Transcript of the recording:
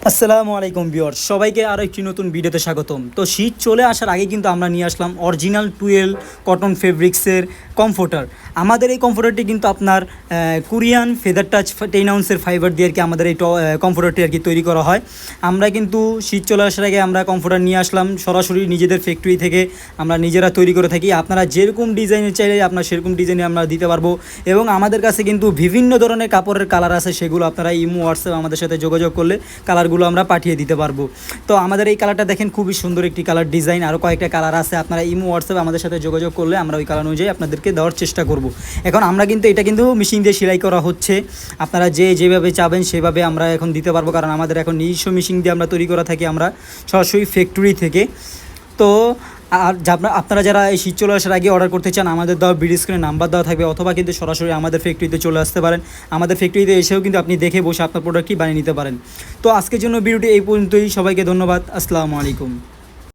আসসালামু আলাইকুম ভিউয়ার্স, সবাইকে আরও একটি নতুন ভিডিওতে স্বাগতম। তো শীত চলে আসার আগে কিন্তু আমরা নিয়ে আসলাম অরিজিনাল 12 কটন ফেব্রিক্সের কমফোর্টার। আমাদের এই কমফোর্টারটি কিন্তু আপনার কোরিয়ান ফেদার টাচ 10 আউন্সের ফাইবার দিয়ে আর কি আমাদের এই কমফোর্টারটি আর কি তৈরি করা হয়। আমরা কিন্তু শীত চলে আসার আগে আমরা কমফোর্টার নিয়ে আসলাম সরাসরি নিজেদের ফ্যাক্টরি থেকে, আমরা নিজেরা তৈরি করে থাকি। আপনারা যেরকম ডিজাইনের চাইলে আপনার সেরকম ডিজাইনে আমরা দিতে পারবো, এবং আমাদের কাছে কিন্তু বিভিন্ন ধরনের কাপড়ের কালার আছে, সেগুলো আপনারা ইমো হোয়াটসঅ্যাপ আমাদের সাথে যোগাযোগ করলে কালারগুলো আমরা পাঠিয়ে দিতে পারবো। তো আমাদের এই কালারটা দেখেন, খুবই সুন্দর একটি কালার ডিজাইন, আরও কয়েকটা কালার আছে। আপনারা ইমো হোয়াটসঅ্যাপ আমাদের সাথে যোগাযোগ করলে আমরা ওই কালার অনুযায়ী আপনাদেরকে দেওয়ার চেষ্টা করব। এখন আমরা কিন্তু এটা কিন্তু মেশিন দিয়ে সেলাই করা হচ্ছে, আপনারা যেভাবে চাবেন সেভাবে আমরা এখন দিতে পারবো, কারণ আমাদের এখন নিজস্ব মেশিন দিয়ে আমরা তৈরি করা থাকি, আমরা সরাসরি ফ্যাক্টরি থেকে। তো আর আপনারা যারা এই শীত চলে আসার আগে অর্ডার করতে চান, আমাদের দেওয়া ভিডিও স্ক্রিনে নাম্বার দেওয়া থাকবে, অথবা কিন্তু সরাসরি আমাদের ফ্যাক্টরিতে চলে আসতে পারেন। আমাদের ফ্যাক্টরিতে এসেও কিন্তু আপনি দেখে বসে আপনার প্রোডাক্টটি বানিয়ে নিতে পারেন। তো আজকের জন্য ভিডিওটি এই পর্যন্তই। সবাইকে ধন্যবাদ। আসসালামু আলাইকুম।